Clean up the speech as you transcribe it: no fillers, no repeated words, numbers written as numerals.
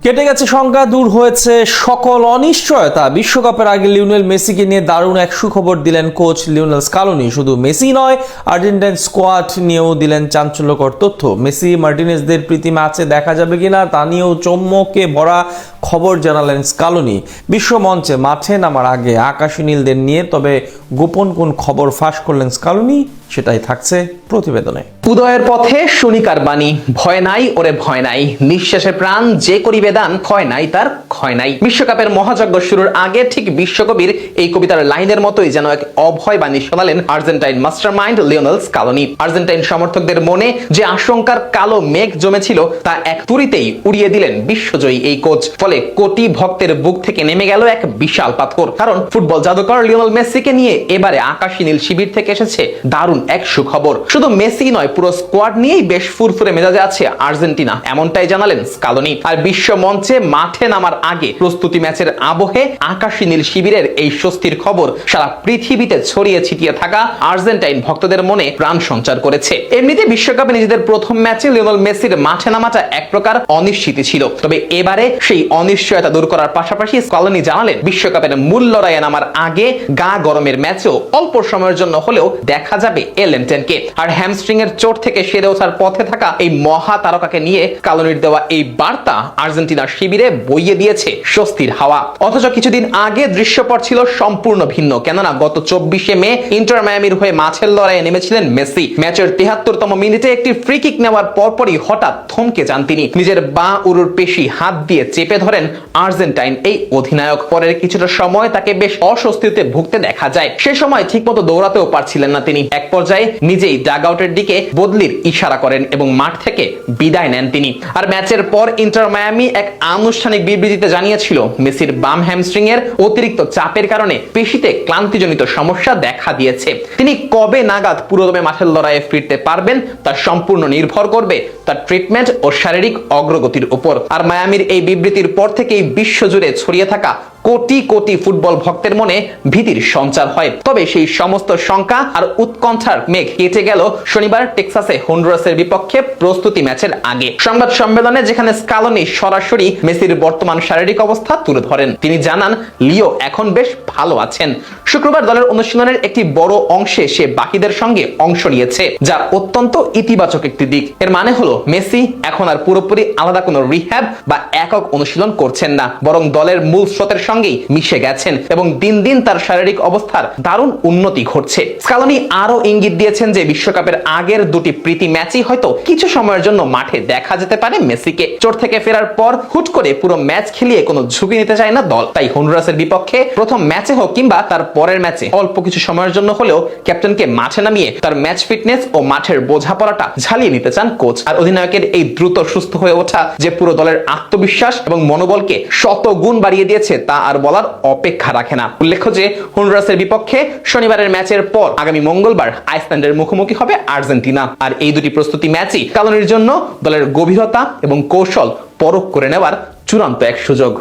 কেটে গেছে শঙ্কা, দূর হয়েছে সকল অনিশ্চয়তা। বিশ্বকাপের আগে লিওনেল মেসিকে নিয়ে দারুণ এক সুখবর দিলেন কোচ লিওনেল স্কালোনি। শুধু মেসি নয়, আর্জেন্টাইন স্কোয়াড নিয়েও দিলেন চাঞ্চল্যকর তথ্য। মেসি মার্টিনেজদের প্রীতি ম্যাচে দেখা যাবে কিনা তা নিয়েও চমকে ভরা খবর জানালেন স্কালোনি। বিশ্বমঞ্চে মাঠে নামার আগে আকাশী নীলদের নিয়ে তবে গোপন কোন খবর ফাঁস করলেন স্কালোনি, সেটাই থাকছে প্রতিবেদনে। উদয়ের পথে শনিকার বাণী, ভয় নাই ওরে ভয় নাই, নিঃশ্বাসে প্রাণ যে করিবে দান, ক্ষয় নাই তার ক্ষয় নাই। বিশ্বকাপের মহাযজ্ঞ শুরুর আগে ঠিক বিশ্বকবির এই কবিতার লাইনের মতোই যেন এক অভয় বাণী শোনালেন Argentine mastermind Lionel Scaloni. Argentine সমর্থকদের মনে যে আশঙ্কার কালো মেঘ জমেছিল তা এক তুড়িতেই উড়িয়ে দিলেন বিশ্বজয়ী এই কোচ। ফলে কোটি ভক্তের বুক থেকে নেমে গেল এক বিশাল পাথর। কারণ ফুটবল জাদুকর লিওনেল মেসিকে নিয়ে এবারে আকাশী নীল শিবির থেকে এসেছে দারুণ এক সুখবর। শুধু মেসি নয়, পুরো স্কোয়াড নিয়েই বেশ ফুরফুরে মেজাজে আছে আর্জেন্টিনা, এমনটাই জানালেন স্কালোনি। আর বিশ্ব মঞ্চে মাঠে নামার আগে প্রস্তুতি ম্যাচের আবহে আকাশী নীল শিবিরের এই স্বস্তির খবর সারা পৃথিবীতে ছড়িয়ে ছিটিয়ে থাকা আর্জেন্টাইন ভক্তদের মনে প্রাণ সঞ্চার করেছে। এমনিতে বিশ্বকাপে নিজেদের প্রথম ম্যাচে লিওনেল মেসির মাঠে নামাটা এক প্রকার অনিশ্চিত ছিল, তবে এবারে সেই অনিশ্চয়তা দূর করার পাশাপাশি স্কালোনি জানালেন বিশ্বকাপের মূল লড়াইয়ে নামার আগে গা গরমের ম্যাচেও অল্প সময়ের জন্য হলেও দেখা যাবে এলেনটেনকে। আর হ্যামস্ট্রিং এর চোট থেকে সেরে ওঠার পথে থাকা এই মহা তারকাকে নিয়ে স্কালোনির দেওয়া এই বার্তা আর্জেন্টিনার শিবিরে বইয়ে দিয়েছে স্বস্তির হাওয়া। অথচ কিছুদিন আগে দৃশ্যপট ছিল সম্পূর্ণ ভিন্ন, কেননা গত 24শে মে ইন্টার মায়ামির হয়ে মাঠের লড়াইয়ে নেমেছিলেন মেসি। ম্যাচের 73তম মিনিটে একটি ফ্রি কিক নেওয়ার পরপরই হঠাৎ থমকে যান তিনি। নিজের বাঁ উরুর পেশি হাত দিয়ে চেপে ধরেন আর্জেন্টাইন এই অধিনায়ক। পরের কিছুটা সময় তাকে বেশ অস্বস্তিতে ভুগতে দেখা যায়। সে সময় ঠিকমতো দৌড়াতেও পারছিলেন না তিনি। এক পর্যায়ে নিজেই ডাগ আউটের দিকে বদলির ইশারা করেন এবং মাঠ থেকে বিদায় নেন তিনি। আর ম্যাচের পর ইন্টার মায়ামি এক আনুষ্ঠানিক বিবৃতিতে জানিয়েছিল মেসির বাম হ্যামস্ট্রিং এর অতিরিক্ত চাপের কারণে পেশিতে ক্লান্তিজনিত সমস্যা দেখা দিয়েছে। তিনি কবে নাগাদ পুরোদমে মাঠের লড়াইয়ে ফিরতে পারবেন তা সম্পূর্ণ নির্ভর করবে তার ট্রিটমেন্ট ও শারীরিক অগ্রগতির উপর। আর মায়ামির এই বিবৃতির পর থেকেই বিশ্বজুড়ে ছড়িয়ে থাকা কোটি কোটি ফুটবল ভক্তের মনে ভীতির সঞ্চার হয়। তবে সেই সমস্ত শঙ্কা আর উৎকণ্ঠার মেঘ কেটে গেল শনিবার টেক্সাসে হন্ডুরাসের বিপক্ষে প্রস্তুতি ম্যাচের আগে। সংবাদ সম্মেলনে যেখানে স্কালোনি সরাসরি মেসির বর্তমান শারীরিক অবস্থা তুলে ধরেন, তিনি জানান লিও এখন বেশ ভালো আছেন। শুক্রবার দলের অনুশীলনের একটি বড় অংশে সে বাকিদের সঙ্গে অংশ নিয়েছে, যা অত্যন্ত ইতিবাচক একটি দিক। এর মানে হলো মেসি এখন আর পুরোপুরি আলাদা কোনো রিহ্যাব বা একক অনুশীলন করছেন না, বরং দলের মূল স্রোতের সঙ্গেই মিশে গেছেন এবং দিন দিন তার শারীরিক অবস্থার দারুণ উন্নতি ঘটছে। স্কালোনি আরো ইঙ্গিত দিয়েছেন যে বিশ্বকাপের আগের দুটি প্রীতি ম্যাচই হয়তো কিছু সময়ের জন্য মাঠে দেখা যেতে পারে মেসিকে। চোট থেকে ফেরার পর হুট করে পুরো ম্যাচ খেলিয়ে কোনো ঝুঁকি নিতে চায় না দল। তাই হন্ডুরাসের বিপক্ষে প্রথম ম্যাচে হোক কিংবা তার পরের ম্যাচে অল্প কিছু সময়ের জন্য হলেও ক্যাপ্টেনকে মাঠে নামিয়ে তার ম্যাচ ফিটনেস ও মাঠের বোঝাপড়াটা ঝালিয়ে নিতে চান কোচ। আর অধিনায়কের এই দ্রুত সুস্থ হয়ে ওঠা যে পুরো দলের আত্মবিশ্বাস এবং মনোবলকে শত গুণ বাড়িয়ে দিয়েছে তা আর বলার অপেক্ষা রাখে না। উল্লেখ্য যে হন্ডুরাসের বিপক্ষে শনিবারের ম্যাচের পর আগামী মঙ্গলবার আইসল্যান্ডের মুখোমুখি হবে আর্জেন্টিনা। আর এই দুটি প্রস্তুতি ম্যাচই স্কালোনির জন্য দলের গভীরতা এবং কৌশল পরখ করে নেওয়ার চূড়ান্ত এক সুযোগ।